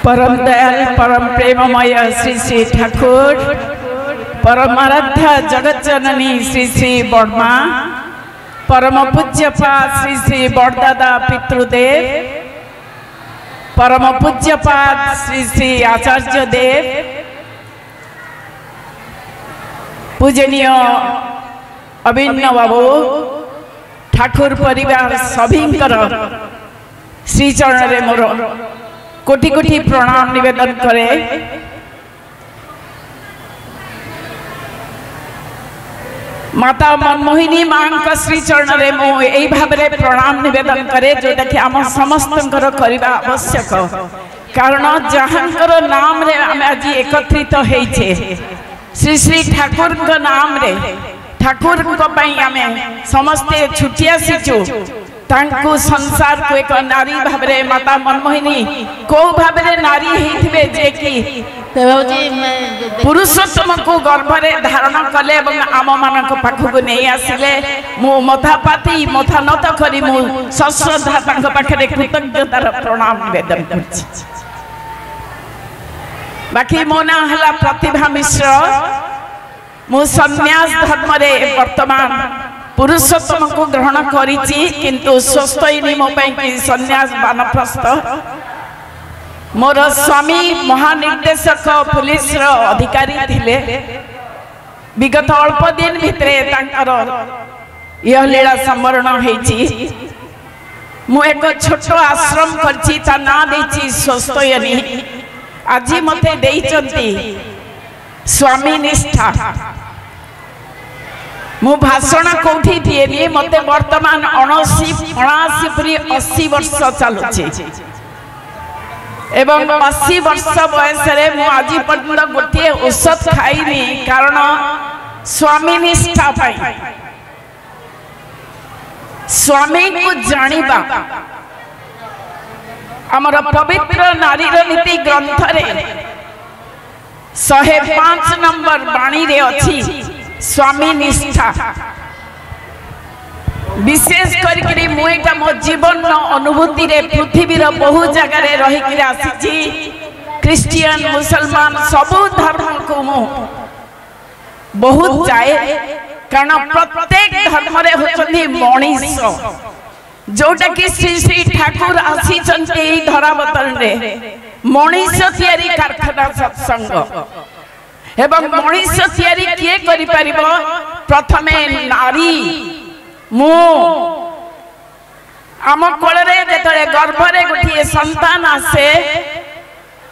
परम दयाल परम प्रेममय श्री श्री ठाकुर परमाराध्य जगत जननी श्री श्री बर्मा परम पूज्यपाद श्री श्री बड़दादा पितृदेव परम पूज्यपाद श्री श्री आचार्य देव पूजनीय अभिन्न बाबू ठाकुर परिवार सभींकर श्री चरण रे मोर कोटि कोटि प्रणाम निवेदन करे। माता मनमोहिनी मां श्री चरण रे मो एई भाबरे प्रणाम निवेदन करे जोटा कि आम समस्तंकर करबा आवश्यक कारण जहांकर नाम रे आमे आज एकत्रित हेइछे श्री श्री ठाकुर को नाम रे ठाकुर को पई आमे समस्ते छुटिया सिचु तांकु संसार को एक नारी भाबरे माता मनमोहिनी को भाबरे नारी हेथिबे जे कि पुरुषोत्तम को गर्भरे धारण कले एवं आम मानक पाखु नहीं आसिले मु मथा पाती मथा नत करी मु सश्रद्धा तांक पाखरे कृतज्ञतार प्रणाम निवेदन करछि। बाकी मो ना हला प्रतिभा मिश्र मु सन्यास धर्म रे वर्तमान पुरुषोत्तम को ग्रहण करिछि किंतु स्वस्थ मो पई सन्यास वानप्रस्थ मोर स्वामी महानिर्देशक पुलिस रो अधिकारी थिले विगत अल्प दिन भितरे तांकर यह लीला संवरण हेछि। मु एक छोट आश्रम करछि ता ना देछि स्वस्थयनी आज मते देइचंती स्वामी निष्ठा मु भाषण कोठी दिएनी मते वर्तमान 80 वर्ष चलुछि एवं 80 वर्ष बयस रे मु आज पर्यंत गोटे औषध खाइनी कारण स्वामी निष्ठा पाई स्वामी को जानिबा हमर पवित्र नारी नीति ग्रंथ रे 105 नंबर बाणी रे अछि स्वामी निष्ठा विशेष करके मुझे मो जीवन अनुभूति रे पृथ्वी बहु जगह रे रही कि आसी क्रिश्चियन मुसलमान सबु धर्म को मु बहुत जाए कारण प्रत्येक धर्म रे होचंदी मनीष जोटा कि श्री श्री ठाकुर आसी चंती धरावतन रे मनीष तैयारी कारखाना सत्संग एवं मनीष तैयारी किए करि परिबो प्रथमे नारी मु आम कोल रे जेतले गर्भ रे गोटे संतान आसे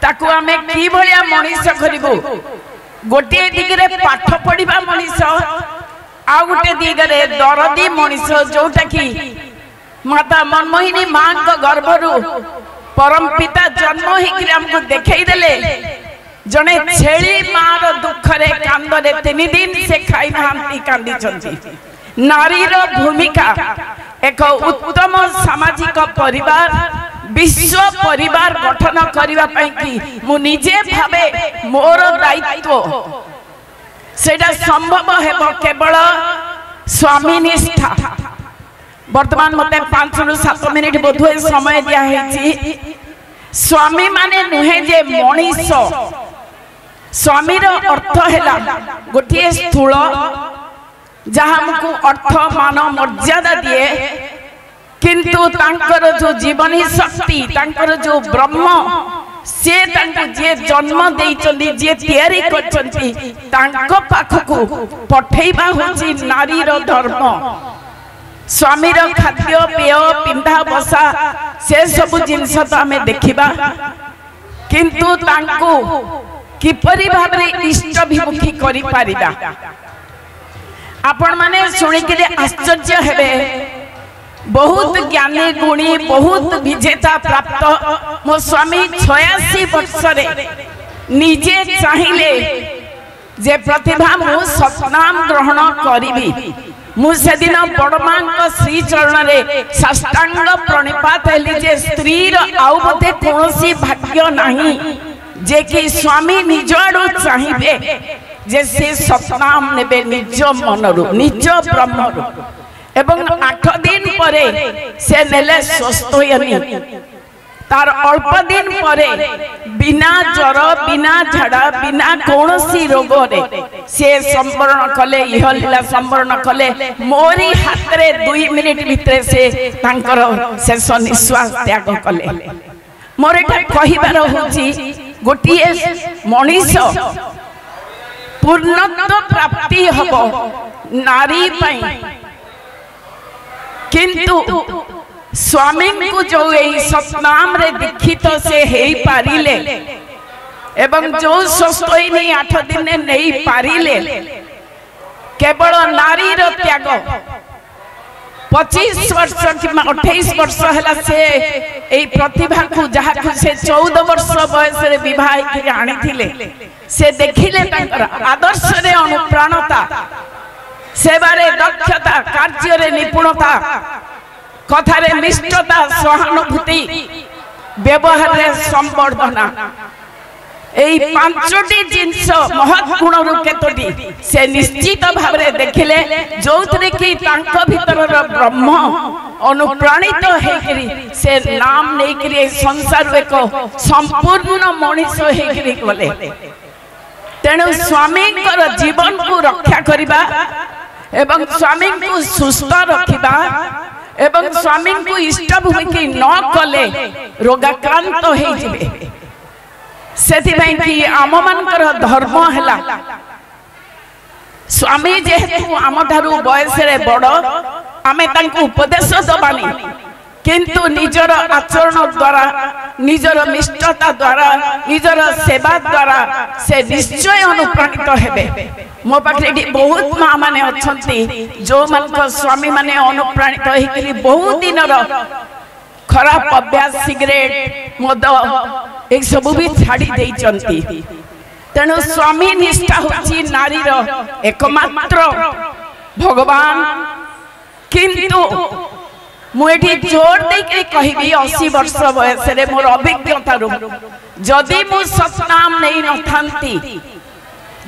ताकू आमे की भलिया मनीष करिबो गोटे दिगरे पाठ पढिबा मनीष आ गोटे दिगरे दरदी मनीष जोटा कि माता मनमोहिनी मां को गर्भरु परम पिता जन्म हिकरे हमको देखाई देले जने छेली मार दुख रे कांदरे 3 दिन से खाई नांती कांदी चंती नारी रो भूमिका एक उत्तम सामाजिक परिवार विश्व परिवार गठन करिवा पई कि मु निजे भाबे मोर दायित्व सेटा संभव हेबो केवल स्वामी निष्ठा। वर्तमान मते 5 रु 7 मिनिट बोधुए समय दिया हेछि स्वामी माने नुहे जे मनीष स्वामी रो अर्थ हैला गोटे स्थूल जहाँ हमको अर्थ मान मर्यादा दिए किंतु तांकर जो जीवनी शक्ति तांकर जो ब्रह्म से तांको जे जन्म देइचंदी जे तैयारी करचंती तांको पाखकु पठेइबा होची नारी रो धर्म स्वामी रो खाद्य पेय पिंधा बसा से सब जिनस तो आमे देखिबा किंतु तांको किपरि भाबरे इष्टभिमुखी करि पारिबा आपण माने सुनि के आश्चर्य हेबे बहुत ज्ञानी गुणी बहुत विजेता प्राप्त मो स्वामी 86 वर्ष रे निजे चाहिले जे प्रतिभा मु सतनाम ग्रहण करिबी मु सेदिन बड़मां श्री चरण रे साष्टांग प्रणिपात हेली जे स्त्री रो आउ मते कोनोसी भाग्य नाही जे कि स्वामी निज आडू चाहिए जे से सतनाम नेबे निज मनरु निज ब्रह्मरु एवं 8 दिन परे से नेले स्वस्थयनी तार अल्प दिन परे बिना ज्वर बिना झाड़ा बिना कौनसी रोग से संवरण कले इह लीला संवरण कले मोरी हाथ रे 2 मिनिट भितर से तांकर शेष निश्वास त्याग कले। मोर एटा कहिबार होची गोटिए मनीष पूर्णत्व प्राप्ति हबो नारी पई किंतु स्वामी को जो सतनाम रे दीक्षित से हेई पारिले एवं जो सस्तोई नहीं 8 दिन नहीं पारिले केवल नारी रो त्याग 25 वर्ष कि 28 वर्ष हला से एई प्रतिभा को जहा को से 14 वर्ष बयस रे विवाह के आनी थिले से देखिले तांकर आदर्श रे अनुप्राणता सेवारे दक्षता कार्य रे निपुणता कथारे निष्ठता सहानुभूति व्यवहार रे संवर्धना एई 5टी जिंस महत् गुण रु केतोटी से निश्चित भाव रे देखिले जोतरे कि तांको भीतर ब्रह्म अनुप्राणित हेकरी से नाम नै करी संसार एक संपूर्ण मनीष हेकरी गले। तेणु स्वामी कर जीवन को रक्षा करिबा एवं स्वामी को सुस्थ रखिबा एवं स्वामी को इष्ट भूमि न कले रोगाक्रांत हो जिवे। सेथि कि आम मानकर धर्म हैला स्वामी जेहेतु आम ठारू बयस रे बड़ आमे तांको उपदेश दबानी किंतु निजर आचरण द्वारा निजर निष्ठता द्वारा निजर सेवा द्वारा से निश्चय अनुप्राणित हेबे। मो पाखे बहुत माँ माने अच्छी जो मान स्वामी माने अनुप्राणित होकर बहुत दिन खराब अभ्यास सिगरेट मद एक सब भी छाड़ी देइचंती। तेणु स्वामी निष्ठा होची नारीर एकमात्र भगवान किंतु मुझे जोर देके कहबी 80 वर्ष बयस रे मोर अभिज्ञता जदि मु सतनाम नहीं नथांती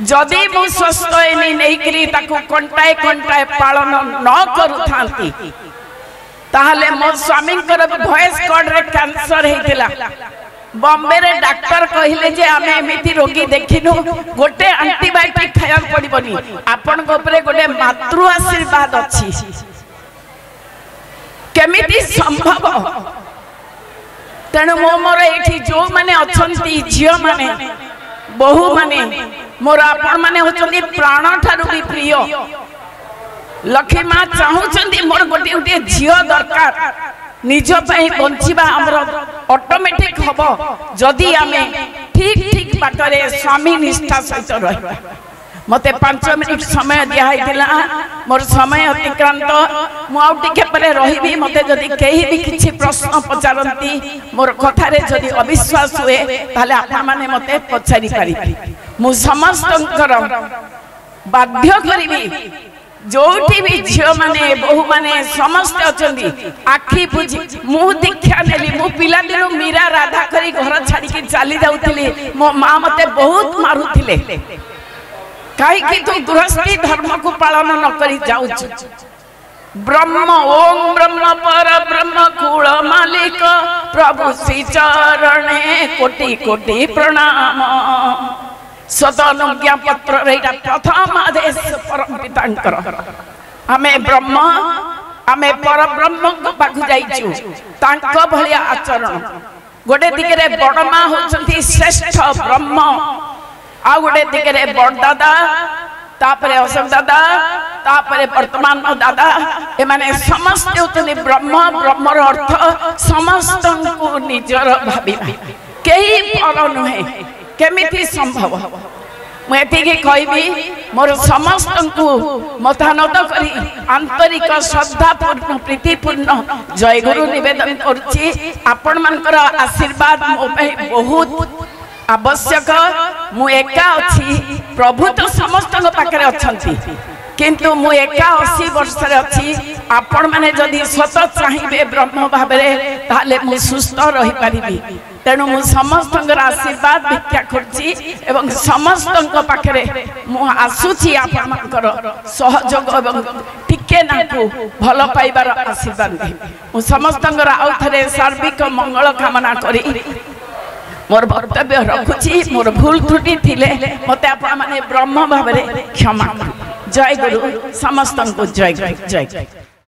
जदि मु स्वस्थ नहीं करी ताकू कंटाए कंटाए पालन न करूथांती ताहले मो स्वामी वॉइस कॉर्ड रे कैंसर हेतिला। बॉम्बे रे डॉक्टर कहिले जे आमे एमिति रोगी देखिनु गोटे एंटीबायोटिक खाया पड़िबनी आपन गोपरे गोटे मातृ आशीर्वाद अछि केमिति संभव। तेणु मोर एठी जो माने अछंती झियो माने बहु माने मोर आपण माने होचंती प्राण ठारू भी प्रिय लक्ष्मी माँ चाहूचंती मोर गोटे गोटे झियो दरकार निज पई बंचिबा हमर ऑटोमेटिक हबो जदि आमे ठीक ठीक बाटरे स्वामी निष्ठा सहित रहबा। मते 5 मिनिट समय दिया हैतिला मोर समय अतिक्रांत मु आउ टिके परे रहिबी मते जदि केही भी किछि प्रश्न पचारंती मोर कथा रे जदि अविश्वास हुए ताले आपा माने मते पचारि पारिबी मु समस्तंकर बाध्य करिबी जोठी भी झियो माने बहु माने समस्त अचंदी आखि बुझी मु दीक्षा नेली मु पिला दिनो मीरा राधा करी घर छाड़ी के चली जाउथिली मो मां मते बहुत मारुथिले काई कि तू गृहस्थी धर्म को पालन न करी जाउछ। ब्रह्म ओम ब्रह्म पर ब्रह्म कुल मालिक प्रभु श्री चरणे कोटि कोटि प्रणाम सदनुज्ञा पत्र रेटा प्रथम आदेश परम पितांकर आमे ब्रह्म आमे पर ब्रह्म को पाखु जाइछु तांको भलिया आचरण गोटे दिगरे बड़ मां होचंती श्रेष्ठ ब्रह्म आ गोटे दिगरे बड़ दादा तापरे अशोक दादा तापरे वर्तमान दादा ए माने समस्त होतनी ब्रह्म ब्रह्मर अर्थ समस्त को निजर भाबिबा केही पर नहे केमिति संभव। मुझे कहबी मोर समस्त को मतानत करी आंतरिक श्रद्धापूर्ण प्रीतिपूर्ण जय गुरु निवेदन करुछि। आपण मानकर आशीर्वाद मो पे बहुत आवश्यक। मु एका अछि प्रभु तो समस्त पाखरे अछंती किंतु मु एका 80 वर्ष रे अछि। आपण माने जदि सत चाहिबे ब्रह्म भाबरे ताले मु सुस्थ रही पारिबी तेणु मु समस्तंकर आशीर्वाद भिक्षा करछि एवं समस्तंक पाखरे मु आसुछि आपनकर सहयोग एवं टिके नाकु भल पाइबार आशीर्वाद दे मु समस्तंकर आउ थरे सार्विक मंगल कामना करी मोर वक्तव्य रखुछि मोर भूल त्रुटि थिले मते आपन माने ब्रह्म भाबरे क्षमा जय गुरु समस्तंको जय जय।